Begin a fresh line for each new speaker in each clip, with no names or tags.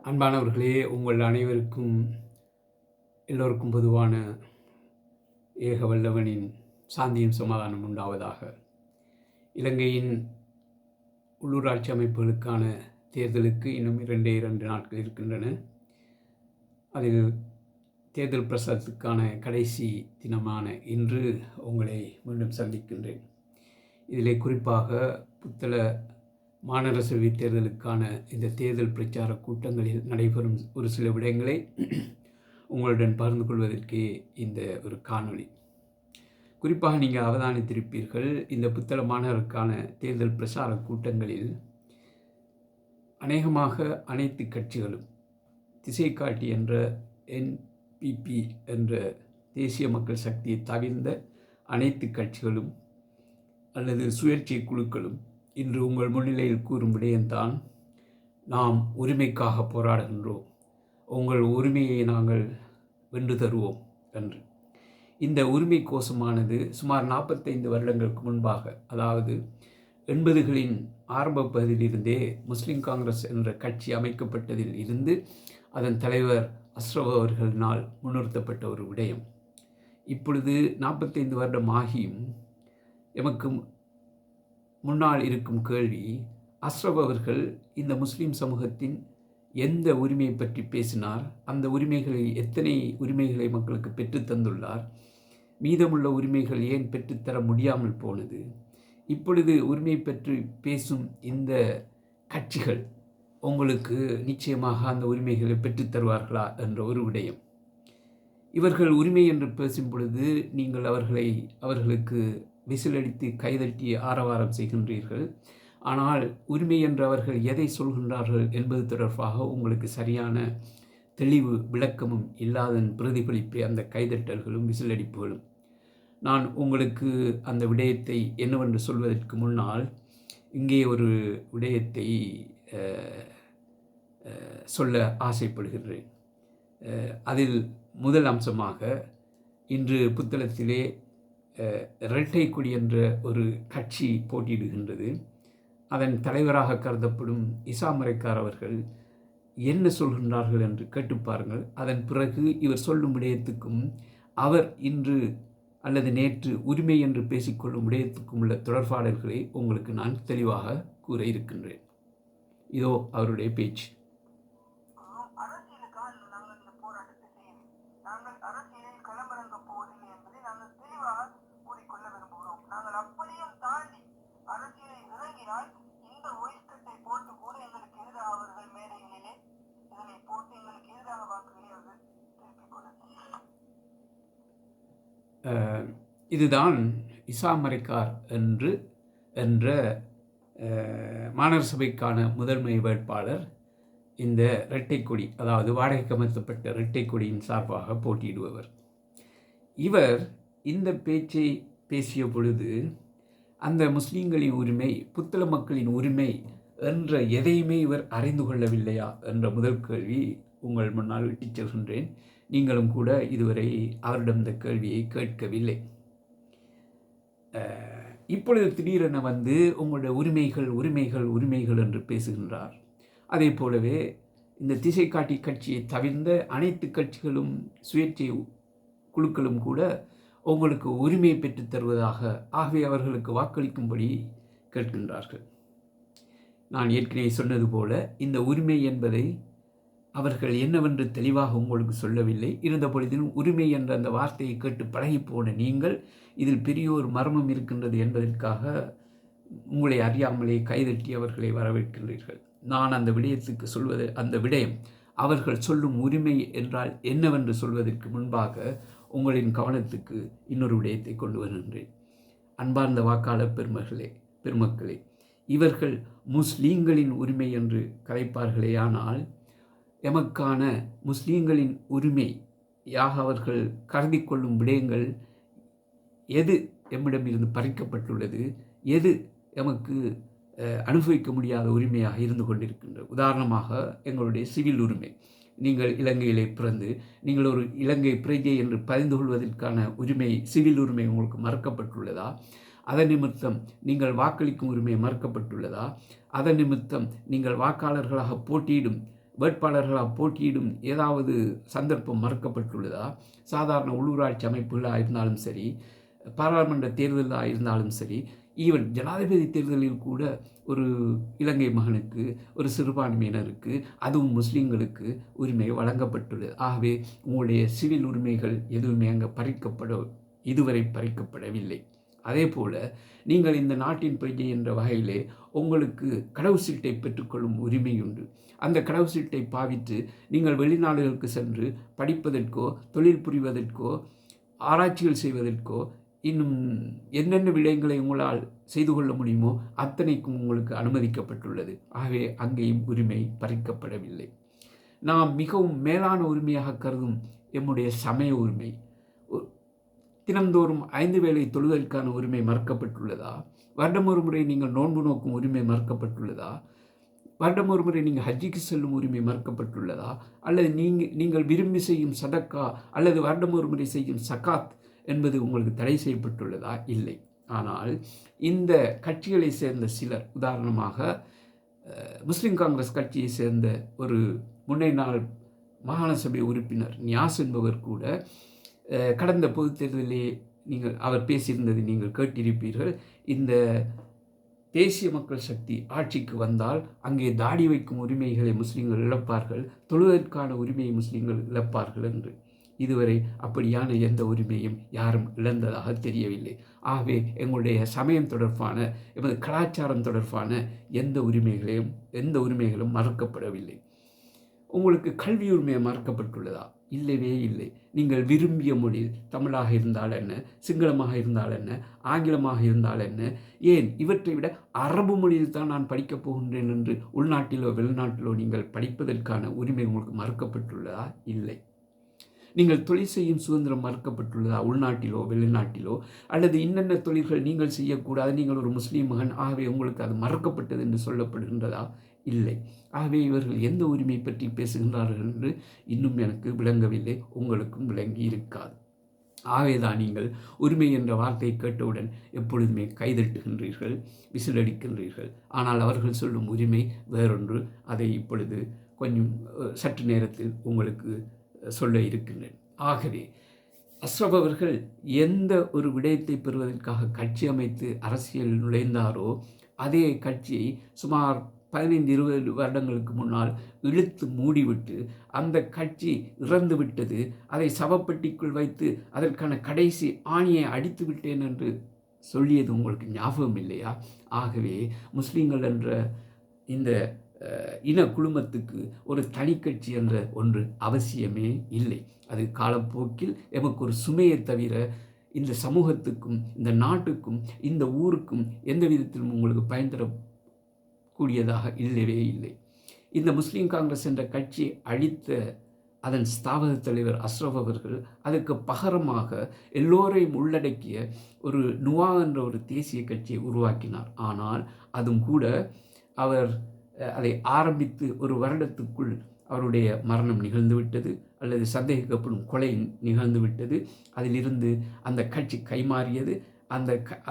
அன்பானவர்களே, உங்கள் அனைவருக்கும் எல்லோருக்கும் பொதுவான ஏக வல்லவனின் சாந்தியும் சமாதானம் உண்டாவதாக. இலங்கையின் உள்ளூராட்சி அமைப்புகளுக்கான தேர்தலுக்கு இன்னும் 2 நாட்கள் இருக்கின்றன. அதில் தேர்தல் பிரசாரத்துக்கான கடைசி தினமான இன்று உங்களை மீண்டும் சந்திக்கின்றேன். இதிலே குறிப்பாக புத்தள மாநகரசபை தேர்தலுக்கான இந்த தேர்தல் பிரச்சார கூட்டங்களில் நடைபெறும் ஒரு சில விடயங்களை உங்களுடன் பகிர்ந்து கொள்வதற்கே இந்த ஒரு காணொளி. குறிப்பாக நீங்கள் அவதானித்திருப்பீர்கள், இந்த புத்தள மாநகருக்கான தேர்தல் பிரச்சார கூட்டங்களில் அநேகமாக அனைத்து கட்சிகளும் திசை காட்டி என்ற NPP என்ற தேசிய மக்கள் சக்தியை தவிர்ந்த அனைத்து கட்சிகளும் அல்லது சுயேட்சை குழுக்களும் இன்று உங்கள் முன்னிலையில் கூறும் விடயம்தான், நாம் உரிமைக்காக போராடுகின்றோம், உங்கள் உரிமையை நாங்கள் வென்று தருவோம் என்று. இந்த உரிமை கோஷமானது சுமார் 45 வருடங்களுக்கு முன்பாக, அதாவது 80களின் ஆரம்ப பகுதியிலிருந்தே முஸ்லிம் காங்கிரஸ் என்ற கட்சி அமைக்கப்பட்டதில் இருந்து அதன் தலைவர் அஸ்ரப் அவர்களினால் முன்னிறுத்தப்பட்ட ஒரு விடயம். இப்பொழுது 45 வருடம் ஆகியும் எமக்கு முன்னால் இருக்கும் கேள்வி, அஸ்ரப் அவர்கள் இந்த முஸ்லிம் சமூகத்தின் எந்த உரிமையை பற்றி பேசினார், அந்த உரிமைகளை எத்தனை உரிமைகளை மக்களுக்கு பெற்றுத்தந்துள்ளார், மீதமுள்ள உரிமைகள் ஏன் பெற்றுத்தர முடியாமல் போனது, இப்பொழுது உரிமை பற்றி பேசும் இந்த கட்சிகள் உங்களுக்கு நிச்சயமாக அந்த உரிமைகளை பெற்றுத்தருவார்களா என்ற ஒரு விடயம். இவர்கள் உரிமை என்று பேசும் பொழுது நீங்கள் அவர்களுக்கு விசிலடித்து கைதட்டி ஆரவாரம் செய்கின்றீர்கள். ஆனால் உரிமை என்று அவர்கள் எதை சொல்கின்றார்கள் என்பது தொடர்பாக உங்களுக்கு சரியான தெளிவு விளக்கமும் இல்லாதன் பிரதிபலிப்பே அந்த கைதட்டல்களும் விசிலடிப்புகளும். நான் உங்களுக்கு அந்த விடயத்தை என்னவென்று சொல்வதற்கு முன்னால் இங்கே ஒரு விடயத்தை சொல்ல ஆசைப்படுகின்றேன். அதில் முதல் அம்சமாக, இன்று புத்தளத்திலே இரட்டை கொடி என்ற ஒரு கட்சி போட்டியிடுகின்றது. அதன் தலைவராக கருதப்படும் இசா மரைக்கார் அவர்கள் என்ன சொல்கின்றார்கள் என்று கேட்டு பாருங்கள். அதன் பிறகு இவர் சொல்லும் விடயத்துக்கும் அவர் இன்று அல்லது நேற்று உரிமை என்று பேசிக்கொள்ளும் விடயத்துக்கும் உள்ள தொடர்பாடல்களை உங்களுக்கு நான் தெளிவாக கூற இருக்கின்றேன். இதோ அவருடைய பேச்சு. இதுதான் இசா மரைக்கார் என்ற மாநகர சபைக்கான முதன்மை வேட்பாளர் இந்த இரட்டை கொடி, அதாவது வாடகைக்கு அமர்த்தப்பட்ட இரட்டை கொடியின் சார்பாக போட்டியிடுபவர். இவர் இந்த பேச்சை பேசிய பொழுது அந்த முஸ்லீம்களின் உரிமை, புத்தள மக்களின் உரிமை என்ற எதையுமே இவர் அறிந்து கொள்ளவில்லையா என்ற முதல் கேள்வி உங்கள் முன்னால் விட்டுச் செல்கின்றேன். நீங்களும் கூட இதுவரை அவரிடம் இந்த கேள்வியை கேட்கவில்லை. இப்பொழுது திடீரென வந்து உங்களுடைய உரிமைகள் என்று பேசுகின்றார். அதே போலவே இந்த திசை காட்டி கட்சியை தவிர்ந்த அனைத்து கட்சிகளும் சுயேட்சை குழுக்களும் கூட உங்களுக்கு உரிமையை பெற்றுத் தருவதாக, ஆகவே அவர்களுக்கு வாக்களிக்கும்படி கேட்கின்றார்கள். நான் ஏற்கனவே சொன்னது போல இந்த உரிமை என்பதை அவர்கள் என்னவென்று தெளிவாக உங்களுக்கு சொல்லவில்லை. இருந்த பொழுதிலும் உரிமை என்ற அந்த வார்த்தையை கேட்டு பழகி போன நீங்கள் இதில் பெரிய ஒரு மர்மம் இருக்கின்றது என்பதற்காக உங்களை அறியாமலே கைதட்டி அவர்களை வரவேற்கின்றீர்கள். நான் அந்த விடயத்துக்கு சொல்வது, அந்த விடயம் அவர்கள் சொல்லும் உரிமை என்றால் என்னவென்று சொல்வதற்கு முன்பாக உங்களின் கவனத்துக்கு இன்னொரு விடயத்தை கொண்டு வருகின்றேன். அன்பார்ந்த வாக்காளர் பெருமக்களே, இவர்கள் முஸ்லீம்களின் உரிமை என்று கலைப்பார்களே, ஆனால் எமக்கான முஸ்லீம்களின் உரிமையாக அவர்கள் கருதி கொள்ளும் விடயங்கள் எது எம்மிடமிருந்து பறிக்கப்பட்டுள்ளது, எது எமக்கு அனுபவிக்க முடியாத உரிமையாக இருந்து கொண்டிருக்கின்றது. உதாரணமாக எங்களுடைய சிவில் உரிமை. நீங்கள் இலங்கையிலே பிறந்து நீங்கள் ஒரு இலங்கை பிரஜை என்று பதிந்து கொள்வதற்கான உரிமை, சிவில் உரிமை உங்களுக்கு மறுக்கப்பட்டுள்ளதா? அதன் நிமித்தம் நீங்கள் வாக்களிக்கும் உரிமை மறுக்கப்பட்டுள்ளதா? அதன் நிமித்தம் நீங்கள் வாக்காளர்களாக போட்டியிடும், வேட்பாளர்களாக போட்டியிடும் ஏதாவது சந்தர்ப்பம் மறுக்கப்பட்டுள்ளதா? சாதாரண உள்ளூராட்சி அமைப்புகளாக இருந்தாலும் சரி, பாராளுமன்ற தேர்தலாக இருந்தாலும் சரி, ஈவன் ஜனாதிபதி தேர்தலில் கூட ஒரு இலங்கை மகனுக்கு, ஒரு சிறுபான்மையினருக்கு, அதுவும் முஸ்லீம்களுக்கு உரிமை வழங்கப்பட்டுள்ளது. ஆகவே உங்களுடைய சிவில் உரிமைகள் எதுவுமே அங்கே இதுவரை பறிக்கப்படவில்லை. அதே போல் நீங்கள் இந்த நாட்டின் பிரஜை என்ற வகையிலே உங்களுக்கு கடவுச்சீட்டை பெற்றுக்கொள்ளும் உரிமை உண்டு. அந்த கடவுச்சீட்டை பாவித்து நீங்கள் வெளிநாடுகளுக்கு சென்று படிப்பதற்கோ, தொழில் புரிவதற்கோ, ஆராய்ச்சிகள் செய்வதற்கோ, இன்னும் என்னென்ன விடயங்களை உங்களால் செய்து கொள்ள முடியுமோ அத்தனைக்கும் உங்களுக்கு அனுமதிக்கப்பட்டுள்ளது. ஆகவே அங்கேயும் உரிமை பறிக்கப்படவில்லை. நாம் மிகவும் மேலான உரிமையாக கருதும் எம்முடைய சமய உரிமை, தினந்தோறும் 5 வேளை தொழுவதற்கான உரிமை மறுக்கப்பட்டுள்ளதா? வருடம் ஒரு முறை நீங்கள் நோன்பு நோக்கும் உரிமை மறுக்கப்பட்டுள்ளதா? வருடம் ஒரு முறை நீங்கள் ஹஜ்ஜிக்கு செல்லும் உரிமை மறுக்கப்பட்டுள்ளதா? அல்லது நீங்கள் விரும்பி செய்யும் சதக்கா அல்லது வருடம் ஒரு முறை செய்யும் சகாத் என்பது உங்களுக்கு தடை செய்யப்பட்டுள்ளதா? இல்லை. ஆனால் இந்த கட்சிகளை சேர்ந்த சிலர், உதாரணமாக முஸ்லிம் காங்கிரஸ் கட்சியை சேர்ந்த ஒரு முன்னாள் மாகாண சபை உறுப்பினர் நியாஸ் என்பவர் கூட கடந்த பொதுத் தேர்தலிலே அவர் பேசியிருந்ததை நீங்கள் கேட்டிருப்பீர்கள். இந்த தேசிய மக்கள் சக்தி ஆட்சிக்கு வந்தால் அங்கே தாடி வைக்கும் உரிமைகளை முஸ்லீம்கள் இழப்பார்கள், தொழுவதற்கான உரிமையை முஸ்லீம்கள் இழப்பார்கள் என்று. இதுவரை அப்படியான எந்த உரிமையும் யாரும் இழந்ததாக தெரியவில்லை. ஆகவே எங்களுடைய சமயம் தொடர்பான, எமது கலாச்சாரம் தொடர்பான எந்த உரிமைகளும் மறுக்கப்படவில்லை. உங்களுக்கு கல்வி உரிமை மறுக்கப்பட்டுள்ளதா? இல்லவே இல்லை. நீங்கள் விரும்பிய மொழி, தமிழாக இருந்தால் என்ன, சிங்களமாக இருந்தால் என்ன, ஆங்கிலமாக இருந்தால் என்ன, ஏன் இவற்றை விட அரபு மொழியில் தான் நான் படிக்கப் போகின்றேன் என்று உள்நாட்டிலோ வெளிநாட்டிலோ நீங்கள் படிப்பதற்கான உரிமை உங்களுக்கு மறுக்கப்பட்டுள்ளதா? இல்லை. நீங்கள் தொழில் செய்யும் சுதந்திரம் மறுக்கப்பட்டுள்ளதா? உள்நாட்டிலோ வெளிநாட்டிலோ? அல்லது இன்னென்ன தொழில்கள் நீங்கள் செய்யக்கூடாது, நீங்கள் ஒரு முஸ்லீம் மகன், ஆகவே உங்களுக்கு அது மறுக்கப்பட்டது என்று சொல்லப்படுகின்றதா? இல்லை. ஆகவே இவர்கள் எந்த உரிமை பற்றி பேசுகின்றார்கள் என்று இன்னும் எனக்கு விளங்கவில்லை, உங்களுக்கும் விளங்கி இருக்காது. ஆகவேதான் நீங்கள் உரிமை என்ற வார்த்தையை கேட்டவுடன் எப்பொழுதுமே கைதட்டுகின்றீர்கள், விசிலடிக்கின்றீர்கள். ஆனால் அவர்கள் சொல்லும் உரிமை வேறொன்று. அதை இப்பொழுது சற்று நேரத்தில் உங்களுக்கு சொல்ல இருக்கின்றேன். ஆகவே அஸ்ரப் அவர்கள் எந்த ஒரு விடயத்தை பெறுவதற்காக கட்சி அமைத்து அரசியல் நுழைந்தாரோ அதே கட்சியை சுமார் 15-20 வருடங்களுக்கு முன்னால் இழுத்து மூடிவிட்டு அந்த கட்சி இறந்து விட்டது, அதை சவப்பெட்டிக்குள் வைத்து அதற்கான கடைசி ஆணியை அடித்து விட்டேன் என்று சொல்லியது உங்களுக்கு ஞாபகம் இல்லையா? ஆகவே முஸ்லீம்கள் என்ற இந்த இன குழுமத்துக்கு ஒரு தனி கட்சி என்ற ஒன்று அவசியமே இல்லை. அது காலப்போக்கில் எமக்கு ஒரு சுமையை தவிர இந்த சமூகத்துக்கும், இந்த நாட்டுக்கும், இந்த ஊருக்கும் எந்த விதத்திலும் உங்களுக்கு பயன் தரக்கூடியதாக இல்லவே இல்லை. இந்த முஸ்லீம் காங்கிரஸ் என்ற கட்சி அழித்த அதன் ஸ்தாபக தலைவர் அஸ்ரப் அவர்கள் அதுக்கு பகரமாக எல்லோரையும் உள்ளடக்கிய ஒரு நுவா என்ற ஒரு தேசிய கட்சியை உருவாக்கினார். ஆனால் அதுவும் கூட அவர் அதை ஆரம்பித்து ஒரு வருடத்துக்குள் அவருடைய மரணம் நிகழ்ந்துவிட்டது, அல்லது சந்தேகிக்கப்படும் கொலை நிகழ்ந்துவிட்டது. அதிலிருந்து அந்த கட்சி கைமாறியது.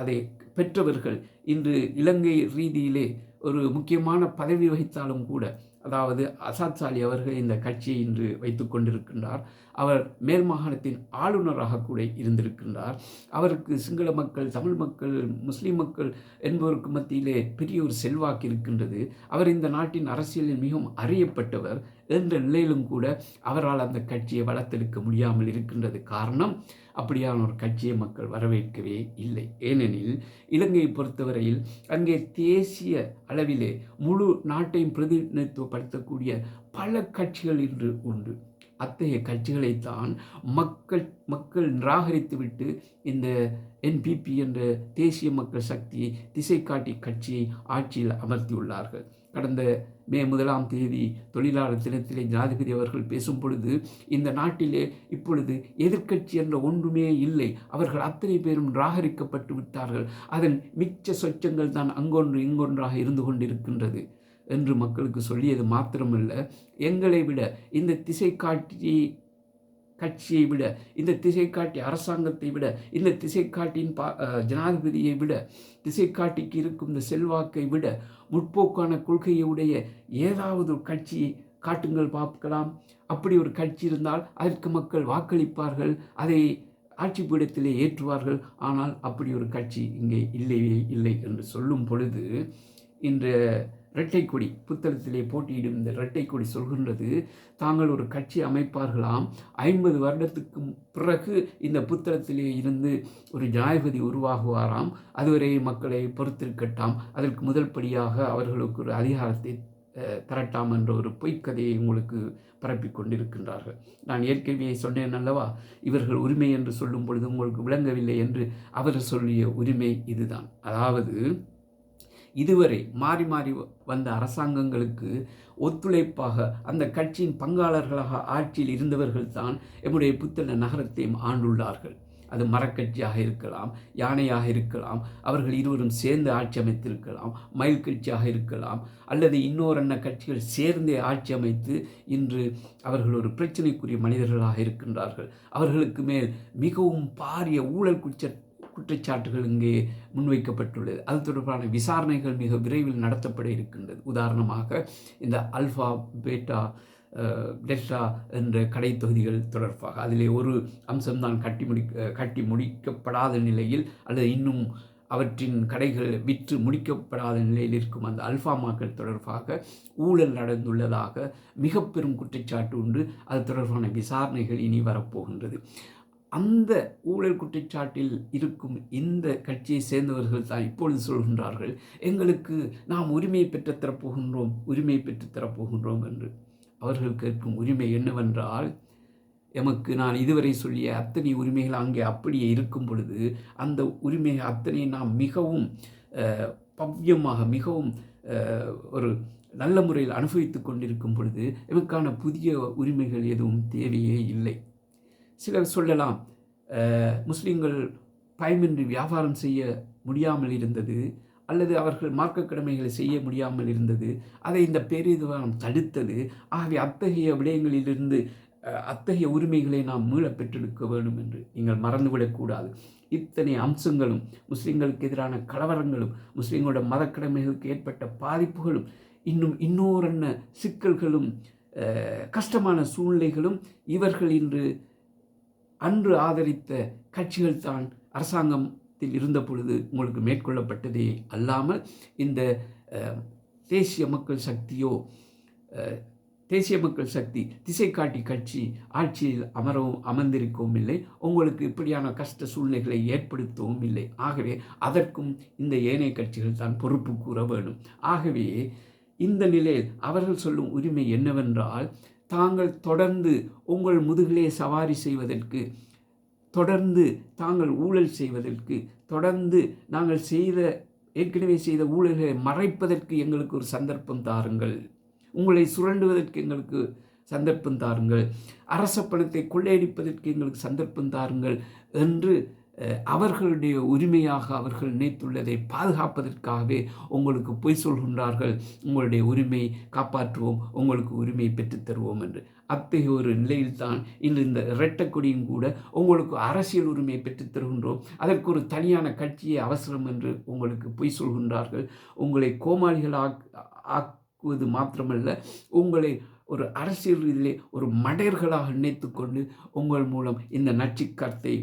அதை பெற்றவர்கள் இன்று இலங்கை ரீதியிலே ஒரு முக்கியமான பதவி வகித்தாலும் கூட, அதாவது அசாத் சாலி அவர்கள் இந்த கட்சியை இன்று வைத்து கொண்டிருக்கின்றார். அவர் மேல் மாகாணத்தின் ஆளுநராக கூட இருந்திருக்கின்றார். அவருக்கு சிங்கள மக்கள், தமிழ் மக்கள், முஸ்லீம் மக்கள் என்பவருக்கு மத்தியிலே பெரிய ஒரு செல்வாக்கு இருக்கின்றது. அவர் இந்த நாட்டின் அரசியலில் மிகவும் அறியப்பட்டவர் என்ற நிலையிலும் கூட அவரால் அந்த கட்சியை வளர்த்தெடுக்க முடியாமல் இருக்கின்றது. காரணம், அப்படியான ஒரு கட்சியை மக்கள் வரவேற்கவே இல்லை. ஏனெனில் இலங்கையை பொறுத்தவரையில் அங்கே தேசிய அளவிலே முழு நாட்டையும் பிரதிநிதித்துவப்படுத்தக்கூடிய பல கட்சிகள் இன்று உண்டு. அத்தகைய கட்சிகளைத்தான் மக்கள் நிராகரித்துவிட்டு இந்த என்பிபி என்ற தேசிய மக்கள் சக்தியை திசை காட்டி கட்சியை ஆட்சியில் அமர்த்தியுள்ளார்கள். கடந்த மே 1 தொழிலாளர் தினத்திலே ஜனாதிபதி அவர்கள் பேசும் பொழுது, இந்த நாட்டிலே இப்பொழுது எதிர்க்கட்சி என்ற ஒன்றுமே இல்லை, அவர்கள் அத்தனை பேரும் நிராகரிக்கப்பட்டு விட்டார்கள், அதன் மிச்ச சொச்சங்கள் தான் அங்கொன்று இங்கொன்றாக இருந்து கொண்டிருக்கின்றது என்று மக்களுக்கு சொல்லியது மாத்திரமல்ல, எங்களை விட இந்த திசை காட்டி கட்சியை விட, இந்த திசை காட்டி அரசாங்கத்தை விட, இந்த திசை காட்டியின் ஜனாதிபதியை விட, திசை காட்டிக்கு இருக்கும் இந்த செல்வாக்கை விட முற்போக்கான கொள்கையுடைய ஏதாவது ஒரு கட்சியை காட்டுங்கள் பார்க்கலாம். அப்படி ஒரு கட்சி இருந்தால் அதற்கு மக்கள் வாக்களிப்பார்கள், அதை ஆட்சி பீடத்திலே ஏற்றுவார்கள். ஆனால் அப்படி ஒரு கட்சி இங்கே இல்லையே இல்லை என்று சொல்லும் பொழுது, இந்த இரட்டை கொடி புத்தகத்திலே போட்டியிடும் இந்த இரட்டை கொடி சொல்கின்றது, தாங்கள் ஒரு கட்சி அமைப்பார்களாம், 50 வருடத்துக்கு பிறகு இந்த புத்தகத்திலே இருந்து ஒரு ஜனாதிபதி உருவாகுவாராம், அதுவரை மக்களை பொறுத்திருக்கட்டாம், அதற்கு முதல் படியாக அவர்களுக்கு ஒரு அதிகாரத்தை தரட்டாம் என்ற ஒரு பொய்க்கதையை உங்களுக்கு பரப்பிக் கொண்டிருக்கின்றார்கள். நான் ஏற்கனவே சொன்னேன் அல்லவா, இவர்கள் உரிமை என்று சொல்லும் பொழுது உங்களுக்கு விளங்கவில்லை என்று அவர் சொல்லிய உரிமை இதுதான். அதாவது இதுவரை மாறி மாறி வந்த அரசாங்கங்களுக்கு ஒத்துழைப்பாக அந்த கட்சியின் பங்காளர்களாக ஆட்சியில் இருந்தவர்கள் தான் எம்முடைய புத்தள நகரத்தையும் ஆண்டுள்ளார்கள். அது மரக்கட்சியாக இருக்கலாம், யானையாக இருக்கலாம், அவர்கள் இருவரும் சேர்ந்து ஆட்சி அமைத்திருக்கலாம், மயில் கட்சியாக இருக்கலாம், அல்லது இன்னொரு கட்சிகள் சேர்ந்தே ஆட்சி அமைத்து இன்று அவர்கள் ஒரு பிரச்சனைக்குரிய மனிதர்களாக இருக்கின்றார்கள். அவர்களுக்கு மேல் மிகவும் பாரிய ஊழல் குற்றச்சாட்டுகள் இங்கே முன்வைக்கப்பட்டுள்ளது. அது தொடர்பான விசாரணைகள் மிக விரைவில் நடத்தப்பட இருக்கின்றது. உதாரணமாக இந்த அல்ஃபா, பேட்டா, டெல்டா என்ற கடை தொகுதிகள் தொடர்பாக அதிலே ஒரு அம்சம்தான் கட்டி முடிக்கப்படாத நிலையில் அல்லது இன்னும் அவற்றின் கடைகள் விற்று முடிக்கப்படாத நிலையில் இருக்கும் அந்த அல்ஃபா மார்க்கெட் தொடர்பாக ஊழல் நடந்துள்ளதாக மிக பெரும் குற்றச்சாட்டு உண்டு. அது தொடர்பான விசாரணைகள் இனி வரப்போகின்றது. அந்த ஊழல் குற்றச்சாட்டில் இருக்கும் இந்த கட்சியை சேர்ந்தவர்கள் தான் இப்பொழுது சொல்கின்றார்கள், எங்களுக்கு நாம் உரிமை பெற்றுத்தரப்போகின்றோம் என்று. அவர்கள் கேட்கும் உரிமை என்னவென்றால், எமக்கு நான் இதுவரை சொல்லிய அத்தனை உரிமைகள் அங்கே அப்படியே இருக்கும் பொழுது, அந்த உரிமை அத்தனை நாம் மிகவும் பவ்யமாக மிகவும் ஒரு நல்ல முறையில் அனுபவித்து கொண்டிருக்கும் பொழுது எமக்கான புதிய உரிமைகள் எதுவும் தேவையே இல்லை. சிலர் சொல்லலாம், முஸ்லீம்கள் பயமின்றி வியாபாரம் செய்ய முடியாமல் இருந்தது, அல்லது அவர்கள் மார்க்க கடமைகளை செய்ய முடியாமல் இருந்தது, அதை இந்த பேரிதுவாரம் தடுத்தது. ஆகவே அத்தகைய விடயங்களிலிருந்து அத்தகைய உரிமைகளை நாம் மீள பெற்றெடுக்க வேண்டும் என்று நீங்கள் மறந்துவிடக்கூடாது. இத்தனை அம்சங்களும், முஸ்லீம்களுக்கு எதிரான கலவரங்களும், முஸ்லீம்களோட மதக்கடமைகளுக்கு ஏற்பட்ட பாதிப்புகளும், இன்னொரு சிக்கல்களும், கஷ்டமான சூழ்நிலைகளும் இவர்கள் அன்று ஆதரித்த கட்சிகள் தான் அரசாங்கத்தில் இருந்த பொழுது உங்களுக்கு மேற்கொள்ளப்பட்டதே அல்லாமல் இந்த தேசிய மக்கள் சக்தி திசை காட்டி கட்சி ஆட்சியில் அமர்ந்திருக்கவும் இல்லை, உங்களுக்கு இப்படியான கஷ்ட சூழ்நிலைகளை ஏற்படுத்தவும் இல்லை. ஆகவே அதற்கும் இந்த ஏனைய கட்சிகள் தான் பொறுப்பு கூற வேண்டும். ஆகவே இந்த நிலையில் அவர்கள் சொல்லும் உரிமை என்னவென்றால், தாங்கள் தொடர்ந்து உங்கள் முதுகிலே சவாரி செய்வதற்கு, தொடர்ந்து தாங்கள் ஊழல் செய்வதற்கு, தொடர்ந்து நாங்கள் ஏற்கனவே செய்த ஊழல்களை மறைப்பதற்கு எங்களுக்கு ஒரு சந்தர்ப்பம் தாருங்கள், உங்களை சுரண்டுவதற்கு எங்களுக்கு சந்தர்ப்பம் தாருங்கள், அரச பணத்தை கொள்ளையடிப்பதற்கு எங்களுக்கு சந்தர்ப்பம் தாருங்கள் என்று அவர்களுடைய உரிமையாக அவர்கள் நினைத்துள்ளதை பாதுகாப்பதற்காகவே உங்களுக்கு பொய் சொல்கின்றார்கள். உங்களுடைய உரிமையை காப்பாற்றுவோம், உங்களுக்கு உரிமையை பெற்றுத்தருவோம் என்று. அத்தகைய ஒரு நிலையில்தான் இன்று இந்த இரட்டை கொடியும் கூட உங்களுக்கு அரசியல் உரிமையை பெற்றுத்தருகின்றோம், அதற்கு ஒரு தனியான கட்சியே அவசரம் என்று உங்களுக்கு பொய் சொல்கின்றார்கள். உங்களை கோமாளிகள் ஆக்குவது மாத்திரமல்ல, உங்களை ஒரு அரசியல் ரீதியிலே ஒரு மடையர்களாக நினைத்து கொண்டு உங்கள் மூலம் இந்த நச்சுக்கத்தை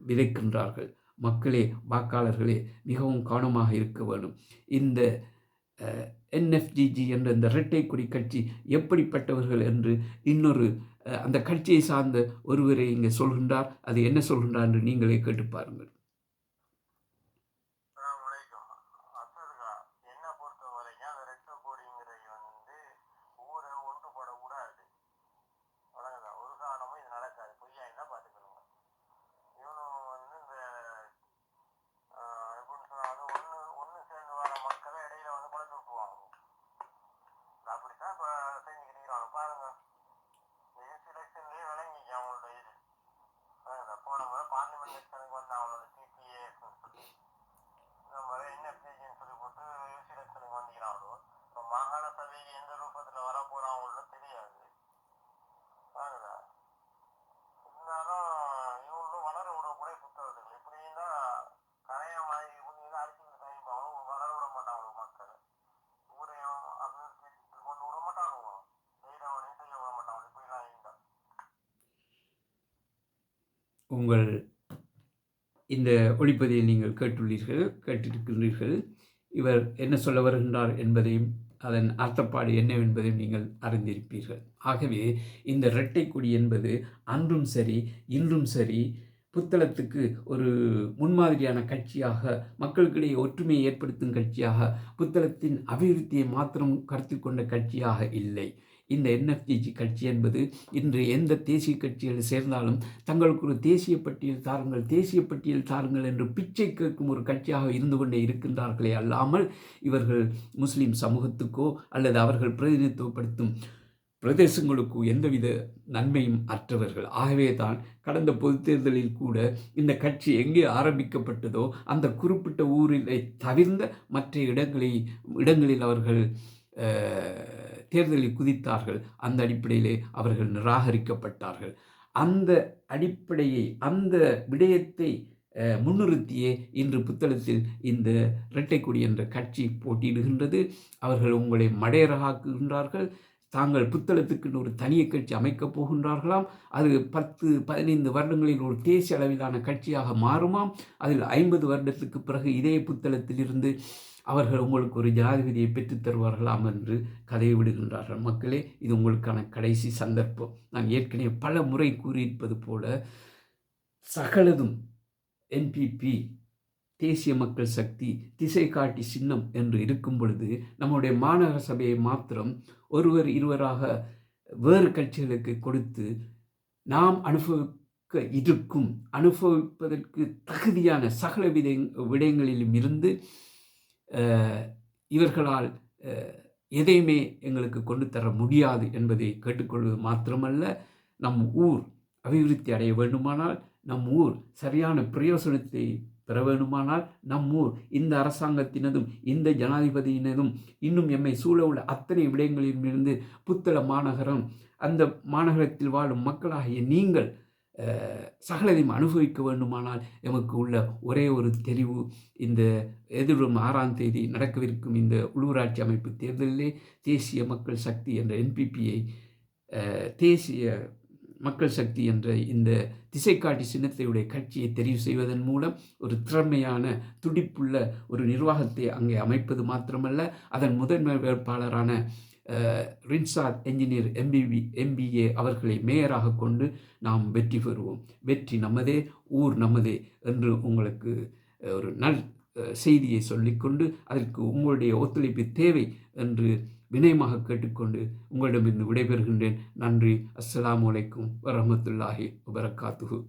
விதைக்கின்றார்கள். மக்களே, வாக்காளர்களே, மிகவும் கவனமாக இருக்க வேண்டும். இந்த NFGG என்ற இந்த இரட்டை கொடி கட்சி எப்படிப்பட்டவர்கள் என்று இன்னொரு அந்த கட்சியை சார்ந்த ஒருவரை இங்கே சொல்கின்றார். அது என்ன சொல்கின்றார் என்று நீங்களே கேட்டு பாருங்கள். உங்கள் இந்த ஒளிப்பதியை நீங்கள் கேட்டிருக்கின்றீர்கள். இவர் என்ன சொல்ல வருகின்றார் என்பதையும் அதன் அர்த்தப்பாடு என்னவென்பதையும் நீங்கள் அறிந்திருப்பீர்கள். ஆகவே இந்த இரட்டை கொடி என்பது அன்றும் சரி இன்றும் சரி புத்தளத்துக்கு ஒரு முன்மாதிரியான கட்சியாக, மக்களுக்கிடையே ஒற்றுமையை ஏற்படுத்தும் கட்சியாக, புத்தளத்தின் அபிவிருத்தியை மாத்திரம் கருத்தில் கொண்ட கட்சியாக இல்லை. இந்த NFGG கட்சி என்பது இன்று எந்த தேசிய கட்சிகள் சேர்ந்தாலும் தங்களுக்கு ஒரு தேசிய பட்டியல் தாருங்கள் என்று பிச்சை கேட்கும் ஒரு கட்சியாக இருந்து கொண்டே இருக்கின்றார்களே அல்லாமல் இவர்கள் முஸ்லிம் சமூகத்துக்கோ அல்லது அவர்கள் பிரதிநிதித்துவப்படுத்தும் பிரதேசங்களுக்கோ எந்தவித நன்மையும் அற்றவர்கள். ஆகவே தான் கடந்த பொதுத் தேர்தலில் கூட இந்த கட்சி எங்கே ஆரம்பிக்கப்பட்டதோ அந்த குறிப்பிட்ட ஊரில் தவிர்ந்த மற்ற இடங்களில் அவர்கள் தேர்தலில் குதித்தார்கள். அந்த அடிப்படையிலே அவர்கள் நிராகரிக்கப்பட்டார்கள். அந்த அடிப்படையை, அந்த விடயத்தை முன்னிறுத்தியே இன்று புத்தளத்தில் இந்த இரட்டைக்கொடி என்ற கட்சி போட்டியிடுகின்றது. அவர்கள் உங்களை மடையராக்குகின்றார்கள். தாங்கள் புத்தளத்துக்கு ஒரு தனிய கட்சி அமைக்கப் போகின்றார்களாம். அது 10-15 வருடங்களில் ஒரு தேசிய அளவிலான கட்சியாக மாறுமாம். அதில் 50 வருடத்துக்கு பிறகு இதே புத்தளத்திலிருந்து அவர்கள் உங்களுக்கு ஒரு ஜனாதிபதியை பெற்றுத் தருவார்களாம் என்று கதையை விடுகின்றார்கள். மக்களே, இது உங்களுக்கான கடைசி சந்தர்ப்பம். நான் ஏற்கனவே பல முறை கூறியிருப்பது போல சகலதும் NPP தேசிய மக்கள் சக்தி திசை காட்டி சின்னம் என்று இருக்கும் பொழுது நம்முடைய மாநகர சபையை மாத்திரம் ஒருவர் இருவராக வேறு கட்சிகளுக்கு கொடுத்து நாம் அனுபவிப்பதற்கு தகுதியான சகல விடயங்களிலும் இருந்து இவர்களால் எதையுமே எங்களுக்கு கொண்டு தர முடியாது என்பதை கேட்டுக்கொள்வது மாத்திரமல்ல, நம் ஊர் அபிவிருத்தி அடைய வேண்டுமானால், நம் ஊர் சரியான பிரயோசனத்தை பெற வேண்டுமானால், நம் ஊர் இந்த அரசாங்கத்தினதும் இந்த ஜனாதிபதியினதும் இன்னும் எம்மை சூழ உள்ள அத்தனை விடயங்களிலிருந்து புத்தள மாநகரம், அந்த மாநகரத்தில் வாழும் மக்களாகிய நீங்கள் சகலதையும் அனுபவிக்க வேண்டுமானால் எமக்கு உள்ள ஒரே ஒரு தெரிவு, இந்த எதிர்வரும் 6ஆம் தேதி நடக்கவிருக்கும் இந்த உள்ளூராட்சி அமைப்பு தேர்தலிலே தேசிய மக்கள் சக்தி என்ற NPPயை தேசிய மக்கள் சக்தி என்ற இந்த திசைக்காட்டி சின்னத்தையுடைய கட்சியை தெரிவு செய்வதன் மூலம் ஒரு திறமையான துடிப்புள்ள ஒரு நிர்வாகத்தை அங்கே அமைப்பது மாத்திரமல்ல, அதன் முதன்மை வேட்பாளரான ரின்சாத் என்ஜினியர் MBA அவர்களை மேயராக கொண்டு நாம் வெற்றி பெறுவோம். வெற்றி நமதே, ஊர் நமதே என்று உங்களுக்கு ஒரு நல் செய்தியை சொல்லிக்கொண்டு அதற்கு உங்களுடைய ஒத்துழைப்பு தேவை என்று வினயமாக கேட்டுக்கொண்டு உங்களிடமிருந்து விடைபெறுகின்றேன். நன்றி. அஸ்ஸலாமு அலைக்கும் வரஹ்மத்துல்லாஹி வபரகாத்துஹு.